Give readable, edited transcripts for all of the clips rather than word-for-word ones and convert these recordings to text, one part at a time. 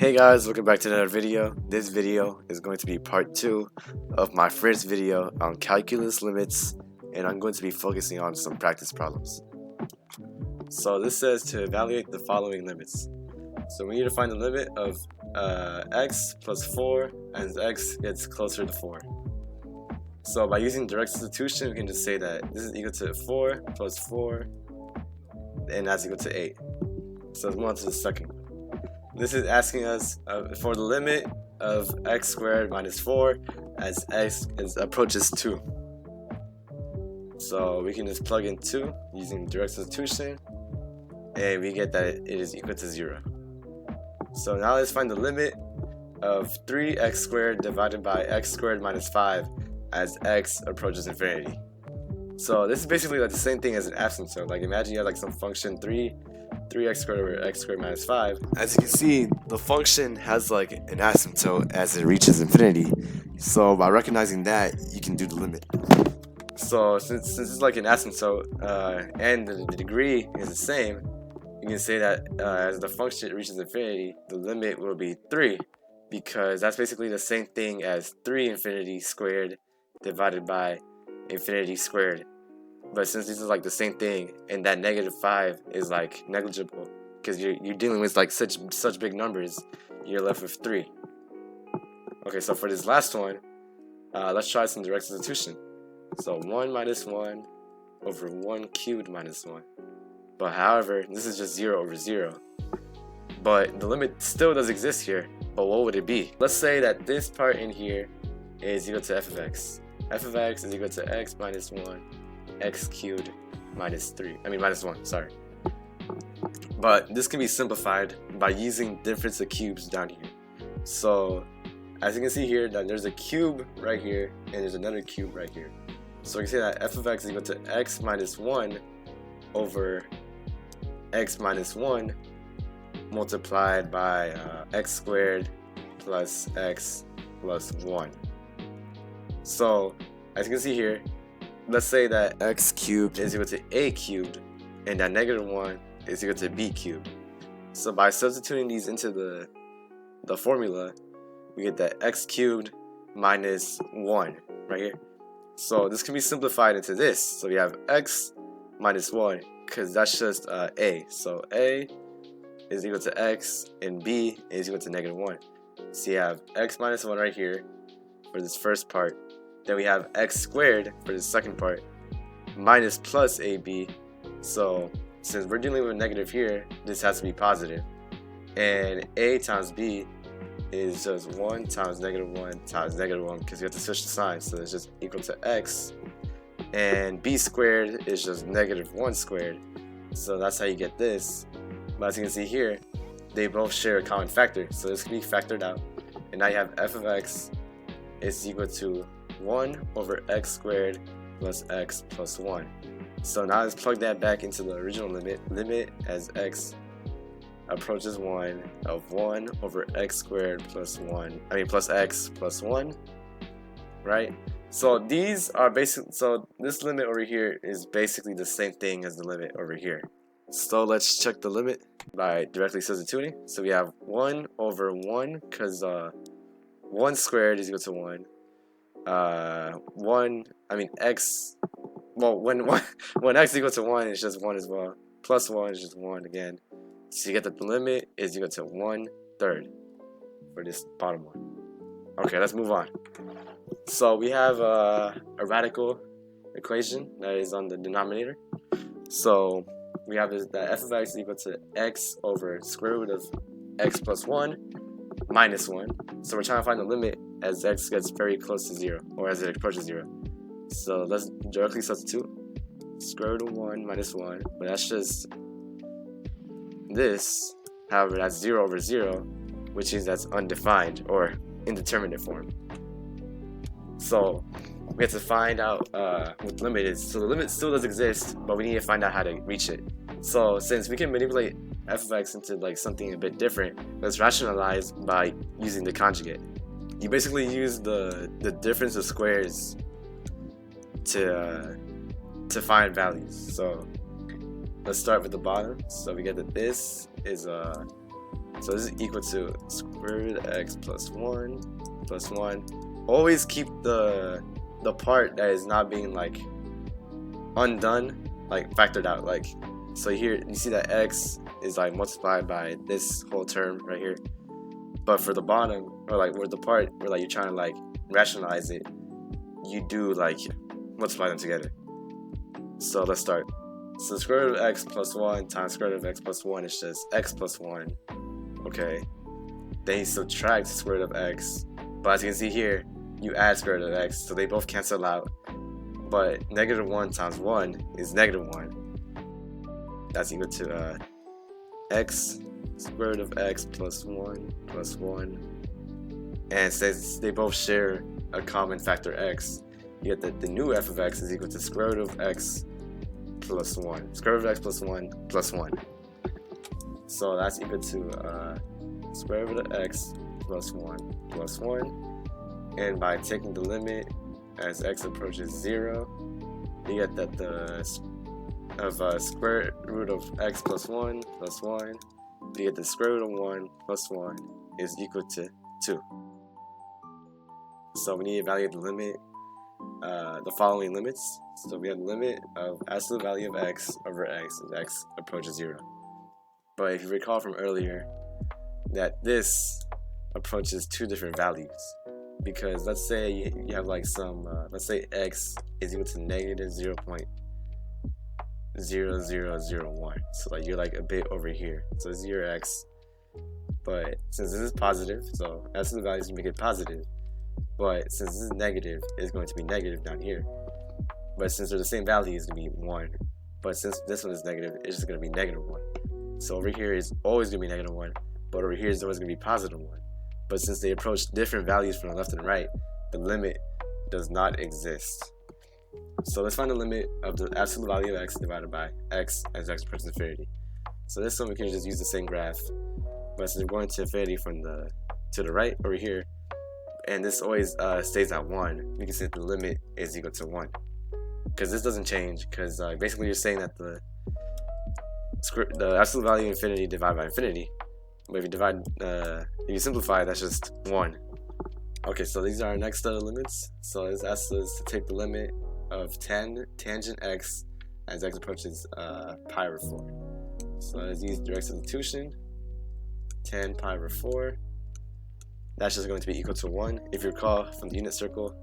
Hey guys, welcome back to another video. This video is going to be part 2 of my first video on calculus limits, and I'm going to be focusing on some practice problems. So this says to evaluate the following limits. So we need to find the limit of x plus 4 as x gets closer to 4. So by using direct substitution, we can just say that this is equal to 4 plus 4, and that's equal to 8. So let's move on to the second one. This is asking us for the limit of x squared minus 4 as x approaches 2. So we can just plug in 2 using direct substitution, and we get that it is equal to 0. So now let's find the limit of 3x squared divided by x squared minus 5 as x approaches infinity. So this is basically like the same thing as an asymptote. Like imagine you have like some function 3x squared over x squared minus 5. As you can see, the function has like an asymptote as it reaches infinity. So by recognizing that, you can do the limit. So since it's like an asymptote and the degree is the same, you can say that as the function reaches infinity, the limit will be 3, because that's basically the same thing as 3 infinity squared divided by infinity squared. But since this is like the same thing, and that -5 is like negligible because you're dealing with like such big numbers, you're left with 3. Okay, so for this last one, let's try some direct substitution. So 1 minus 1 over 1 cubed minus 1. But however, this is just 0 over 0. But the limit still does exist here. But what would it be? Let's say that this part in here is equal to f of x. F of x is equal to x minus 1. X cubed minus 1, sorry. But this can be simplified by using difference of cubes down here. So as you can see here, that there's a cube right here and there's another cube right here. So we can say that f of x is equal to x minus 1 over x minus 1 multiplied by x squared plus x plus 1. So as you can see here, let's say that x cubed is equal to a cubed, and that -1 is equal to b cubed. So by substituting these into the formula, we get that x cubed minus 1 right here. So this can be simplified into this. So we have x minus 1, because that's just a. So a is equal to x, and b is equal to -1. So you have x minus 1 right here for this first part. Then we have x squared for the second part, minus plus ab. So since we're dealing with negative here, this has to be positive. And a times b is just 1 times -1 times -1, because we have to switch the sign. So it's just equal to x. And b squared is just -1 squared. So that's how you get this. But as you can see here, they both share a common factor. So this can be factored out. And now you have f of x is equal to 1 over x squared plus x plus 1. So now let's plug that back into the original limit as x approaches 1 of 1 over x squared plus x plus 1, right? So these are so this limit over here is basically the same thing as the limit over here. So let's check the limit by directly substituting. So we have 1 over 1, because 1 squared is equal to 1. X, well, when x equals to 1, it's just 1 as well. Plus 1 is just 1 again. So you get that the limit is equal to 1/3 for this bottom one. Okay, let's move on. So we have a radical equation that is on the denominator. So we have that f of x is equal to x over square root of x plus 1 minus 1. So we're trying to find the limit as x gets very close to 0, or as it approaches 0. So let's directly substitute. Square root of 1 minus 1, but that's just this. However, that's 0 over 0, which means that's undefined or indeterminate form. So we have to find out what the limit is. So the limit still does exist, but we need to find out how to reach it. So since we can manipulate f of x into like something a bit different, let's rationalize by using the conjugate. You basically use the difference of squares to find values. So let's start with the bottom. So we get that this is So this is equal to square root of x plus 1 plus 1. Always keep the part that is not being like undone, like factored out. Like, so here you see that x is like multiplied by this whole term right here, but for the bottom, or like where the part where like you're trying to like rationalize it, you do like multiply them together. So let's start. So square root of x plus 1 times square root of x plus 1 is just x plus 1. Okay. Then you subtract square root of x. But as you can see here, you add square root of x, so they both cancel out. But negative 1 times 1 is negative 1. That's equal to x square root of x plus 1 plus 1. And since they both share a common factor x, you get that the new f of x is equal to square root of x plus 1. Square root of x plus 1 plus 1. So that's equal to square root of x plus 1 plus 1. And by taking the limit as x approaches 0, you get that the square root of x plus 1 plus 1, you get the square root of 1 plus 1 is equal to 2. So we need to evaluate the limit, the following limits. So we have the limit of absolute value of x over x as x approaches 0. But if you recall from earlier, that this approaches two different values. Because let's say you have like some, let's say x is equal to negative 0.0001. So like you're like a bit over here. So it's your x. But since this is positive, so absolute values make it positive. But since this is negative, it's going to be negative down here. But since they're the same value, it's going to be 1. But since this one is negative, it's just going to be negative 1. So over here is always going to be negative 1. But over here is always going to be positive 1. But since they approach different values from the left and right, the limit does not exist. So let's find the limit of the absolute value of x divided by x as x approaches infinity. So this one we can just use the same graph. But since we're going to infinity from to the right over here, and this always stays at 1, we can say the limit is equal to 1. Because this doesn't change, because basically you're saying that the absolute value of infinity divided by infinity. But if you divide, if you simplify, that's just 1. Okay, so these are our next set of limits. So it's asked us to take the limit of tangent x as x approaches pi over 4. So let's use direct substitution. Tan pi over 4. That's just going to be equal to 1. If you recall from the unit circle,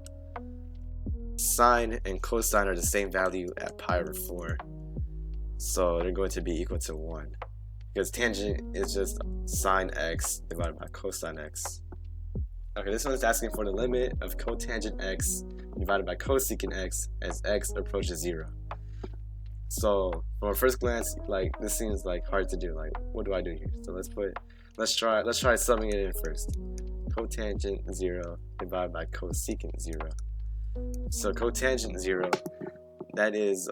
sine and cosine are the same value at pi over 4. So they're going to be equal to 1. Because tangent is just sine x divided by cosine x. Okay, this one is asking for the limit of cotangent x divided by cosecant x as x approaches 0. So from a first glance, like this seems like hard to do. Like, what do I do here? So let's try summing it in first. Cotangent 0 divided by cosecant 0. So cotangent 0, that is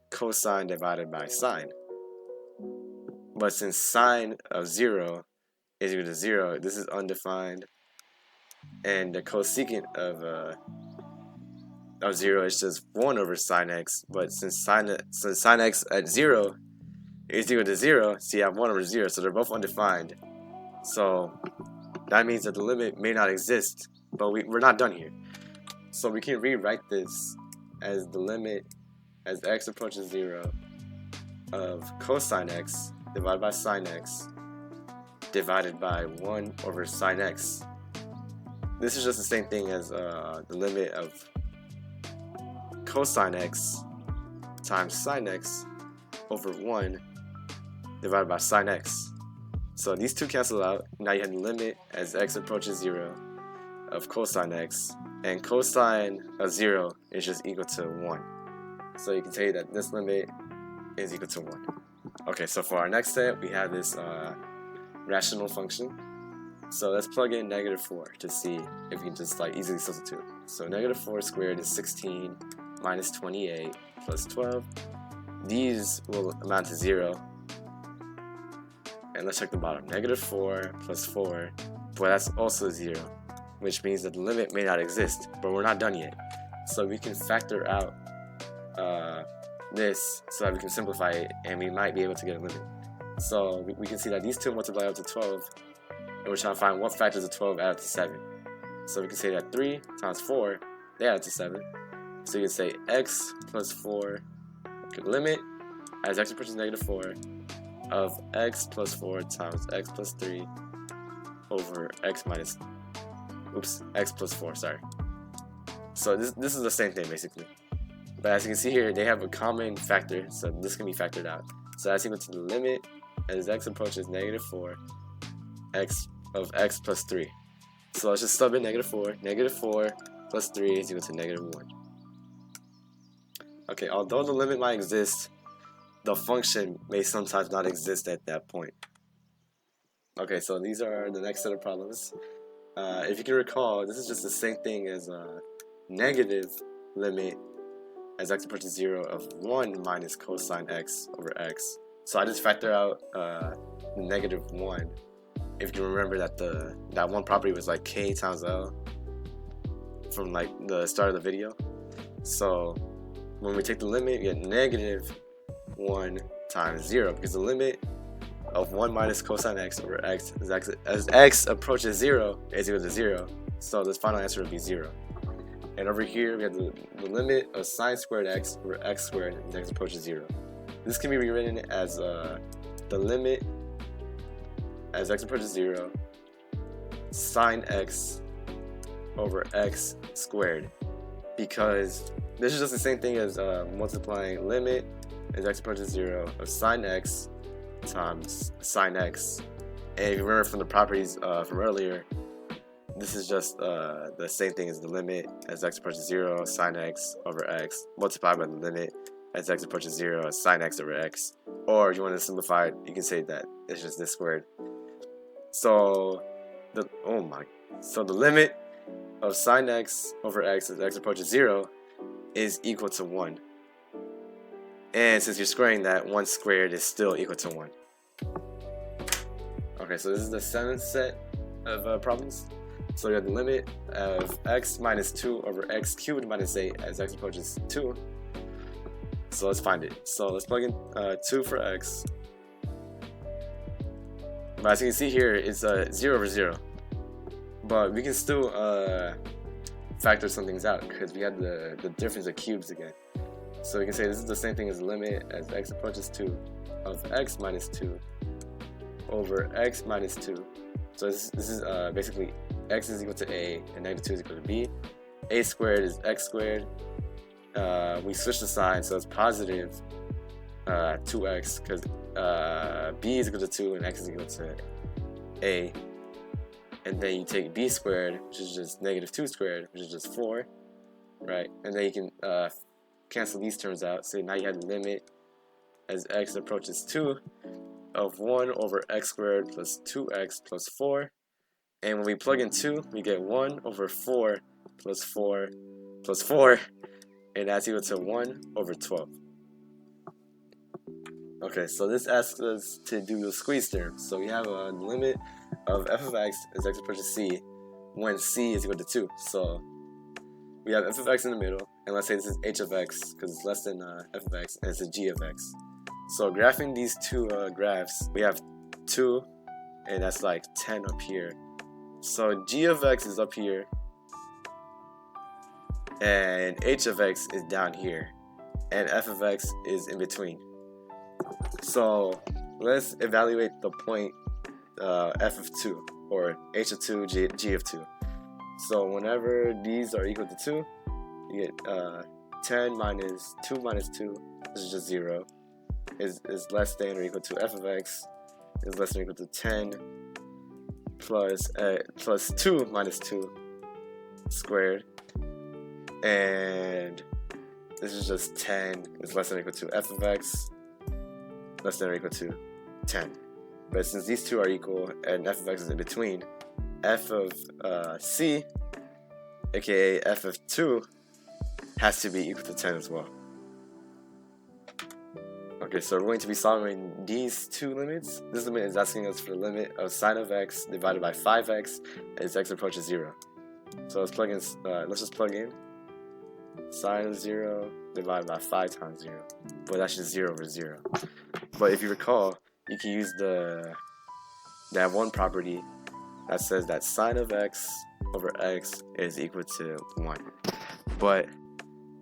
cosine divided by sine. But since sine of 0 is equal to 0, this is undefined, and the cosecant of 0 is just 1 over sine x. But since sine x at 0 is equal to 0, so you have 1 over 0, so they're both undefined. So that means that the limit may not exist, but we're not done here. So we can rewrite this as the limit as x approaches 0 of cosine x divided by sine x divided by 1 over sine x. This is just the same thing as the limit of cosine x times sine x over 1 divided by sine x. So these two cancel out. Now you have the limit as x approaches 0 of cosine x, and cosine of 0 is just equal to 1. So you can say that this limit is equal to 1. Okay, so for our next step, we have this rational function. So let's plug in negative 4 to see if we can just like easily substitute. So negative 4 squared is 16 minus 28 plus 12. These will amount to 0. And let's check the bottom. Negative 4 plus 4, but that's also 0, which means that the limit may not exist, but we're not done yet. So we can factor out this so that we can simplify it, and we might be able to get a limit. So we can see that these two multiply up to 12, and we're trying to find what factors of 12 add up to 7. So we can say that 3 times 4, they add up to 7. So you can say x plus 4, limit as x approaches negative 4 of x plus 4 times x plus 3 over x minus, x plus 4, sorry. So this is the same thing basically. But as you can see here, they have a common factor, so this can be factored out. So that's equal to the limit as x approaches negative 4 of x plus 3. So let's just sub in negative 4. Negative 4 plus 3 is equal to negative 1. Okay, although the limit might exist, the function may sometimes not exist at that point. Okay, so these are the next set of problems. If you can recall, this is just the same thing as a negative limit as x approaches 0 of 1 minus cosine x over x. So I just factor out the negative 1. If you remember that that one property was like k times l from like the start of the video. So when we take the limit, we get negative 1 times 0, because the limit of 1 minus cosine x over x is as x approaches 0 is equal to 0. So this final answer would be 0. And over here we have the limit of sine squared x over x squared as x approaches 0. This can be rewritten as the limit as x approaches 0 sine x over x squared, because this is just the same thing as multiplying limit as x approaches 0 of sine x times sine x. And if you remember from the properties from earlier, this is just the same thing as the limit as x approaches 0 sine x over x multiplied by the limit as x approaches 0 sine x over x. Or if you want to simplify it, you can say that it's just this squared. So the limit of sine x over x as x approaches 0 is equal to 1. And since you're squaring that, 1 squared is still equal to 1. Okay, so this is the 7th set of problems. So we have the limit of x minus 2 over x cubed minus 8 as x approaches 2. So let's find it. So let's plug in 2 for x. But as you can see here, it's 0 over 0. But we can still factor some things out, because we have the difference of cubes again. So we can say this is the same thing as the limit as x approaches 2 of x minus 2 over x minus 2. So this is basically x is equal to a and negative 2 is equal to b. A squared is x squared. We switch the sign, so it's positive 2x, because b is equal to 2 and x is equal to a. And then you take b squared, which is just negative 2 squared, which is just 4, right? And then you can cancel these terms out. So now you have the limit as x approaches 2 of 1 over x squared plus 2x plus 4. And when we plug in 2, we get 1 over 4 plus 4 plus 4. And that's equal to 1 over 12. Okay, so this asks us to do the squeeze theorem. So we have a limit of f of x as x approaches c when c is equal to 2. So we have f of x in the middle, and let's say this is h of x because it's less than f of x, and it's a g of x. So graphing these two graphs, we have 2, and that's like 10 up here. So g of x is up here, and h of x is down here, and f of x is in between. So let's evaluate the point f of 2, or h of 2, g of 2. So whenever these are equal to 2, you get 10 minus 2 minus 2, this is just 0, is less than or equal to f of x is less than or equal to 10 plus 2 minus 2 squared, and this is just 10 is less than or equal to f of x less than or equal to 10. But since these two are equal and f of x is in between, f of c, aka f of 2, has to be equal to 10 as well. Okay, so we're going to be solving these two limits. This limit is asking us for the limit of sine of x divided by 5x as x approaches 0. So let's plug in. Let's just plug in sine of 0 divided by 5 times 0. But that's just 0 over 0. But if you recall, you can use that one property that says that sine of x over x is equal to 1. But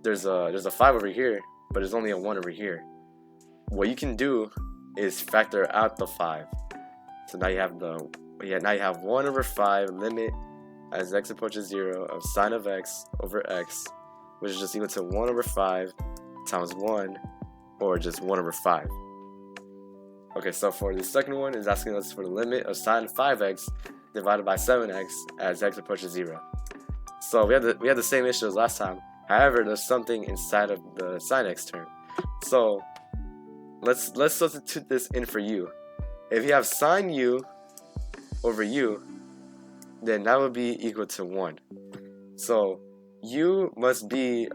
there's a 5 over here, but there's only a 1 over here. What you can do is factor out the 5. So now you have now you have 1 over 5 limit as x approaches 0 of sine of x over x, which is just equal to 1 over 5 times 1, or just 1 over 5. Okay, so for the second one, it's asking us for the limit of sine 5x divided by 7x as x approaches 0. So we had the same issue as last time. However, there's something inside of the sine x term. So let's substitute this in for u. If you have sine u over u, then that would be equal to 1. So u must be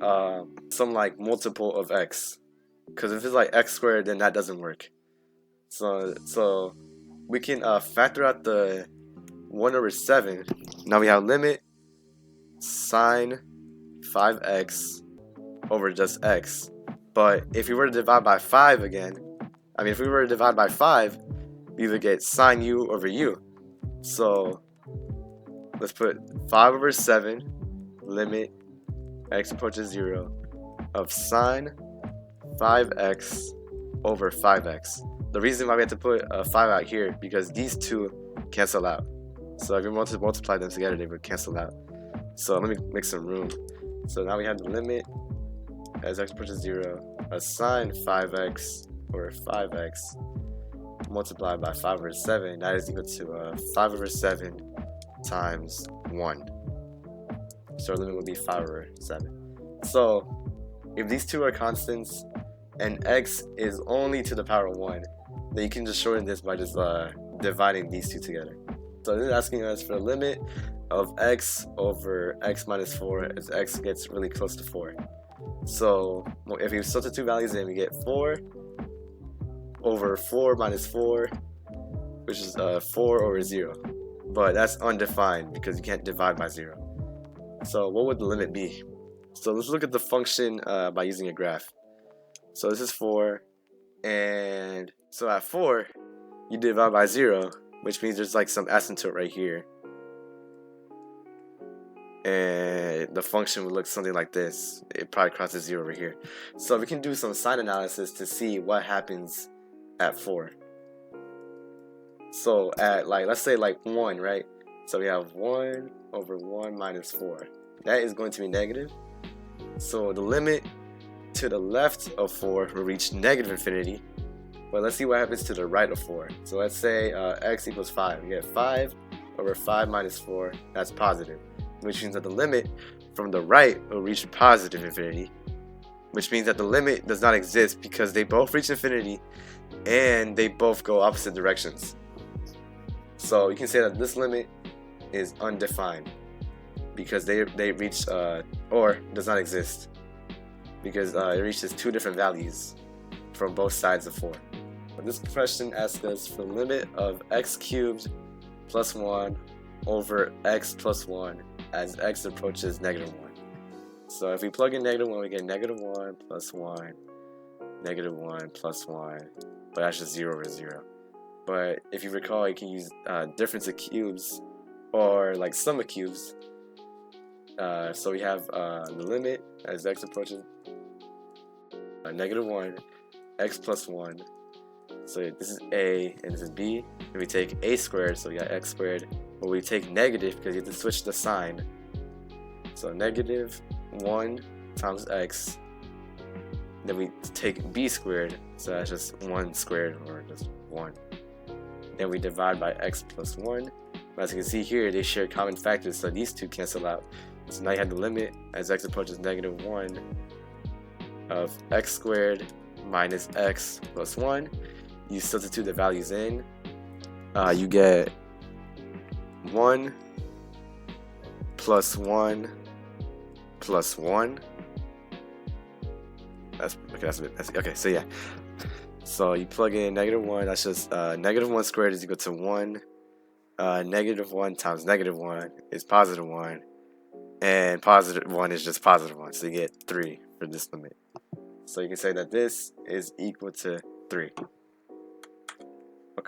some like multiple of x, because if it's like x squared, then that doesn't work. So we can factor out the 1 over 7. Now we have limit sine 5x over just x. But if we were to divide by 5 again, if we were to divide by 5, we would get sine u over u. So let's put 5 over 7 limit x approaches 0 of sine 5x over 5x. The reason why we have to put a 5 out here, because these two cancel out. So if we want to multiply them together, they would cancel out. So let me make some room. So now we have the limit as x approaches 0 of sine 5x over 5x multiplied by 5 over 7. That is equal to 5 over 7 times 1. So our limit would be 5 over 7. So if these two are constants and x is only to the power of 1, then you can just shorten this by just dividing these two together. So this is asking us for the limit of x over x minus 4 as x gets really close to 4. So if we substitute values in, we get 4 over 4 minus 4, which is 4 over 0. But that's undefined because you can't divide by 0. So what would the limit be? So let's look at the function by using a graph. So this is 4, and so at 4, you divide by 0, which means there's like some asymptote right here. And the function would look something like this. It probably crosses 0 over here. So we can do some sign analysis to see what happens at 4. So at let's say 1, right? So we have 1 over 1 minus 4. That is going to be negative. So the limit to the left of 4 will reach negative infinity. But let's see what happens to the right of 4. So let's say x equals 5. We get 5 over 5 minus 4. That's positive, which means that the limit from the right will reach positive infinity, which means that the limit does not exist because they both reach infinity and they both go opposite directions. So you can say that this limit is undefined because they reach or does not exist because it reaches two different values from both sides of 4. But this question asks us for the limit of x cubed plus 1 over x plus 1 as x approaches negative 1. So if we plug in negative 1, we get negative 1 plus 1, negative 1 plus 1, but that's just 0 over 0. But if you recall, you can use difference of cubes or sum of cubes. So we have the limit as x approaches negative 1, x plus 1. So this is a and this is b. And we take a squared, so we got x squared. But we take negative because you have to switch the sign. So negative 1 times x. Then we take b squared, so that's just 1 squared, or just 1. Then we divide by x plus 1. But as you can see here, they share common factors, so these two cancel out. So now you have the limit as x approaches negative 1 of x squared minus x plus 1. You substitute the values in. You get 1 plus 1 plus 1. That's okay. So yeah. So you plug in negative 1. That's just negative 1 squared is equal to 1. Negative 1 times negative 1 is positive 1. And positive 1 is just positive 1. So you get 3 for this limit. So you can say that this is equal to 3.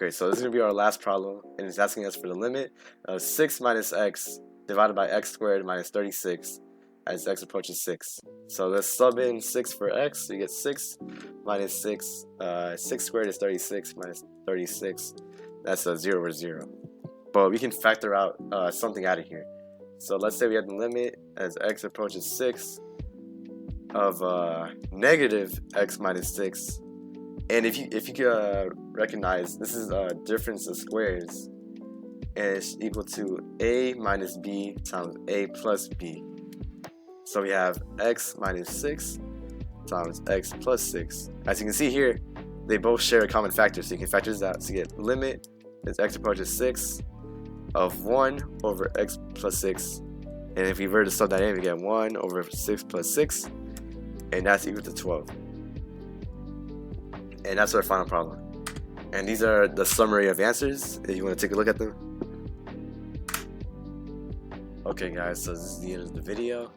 Okay, so this is going to be our last problem, and it's asking us for the limit of 6 minus x divided by x squared minus 36 as x approaches 6. So let's sub in 6 for x, so you get 6 minus 6, 6 squared is 36 minus 36, that's a 0 over 0. But we can factor out something out of here. So let's say we have the limit as x approaches 6 of negative x minus 6. And if you recognize, this is a difference of squares, and it's equal to a minus b times a plus b. So we have x minus 6 times x plus 6. As you can see here, they both share a common factor, so you can factor this out. So you get limit as x approaches 6 of 1 over x plus 6. And if we were to sub that in, we get 1 over 6 plus 6, and that's equal to 12. And that's our final problem. And these are the summary of answers, if you want to take a look at them. Okay guys, so this is the end of the video.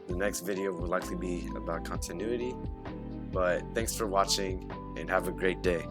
The next video will likely be about continuity. But thanks for watching, and have a great day.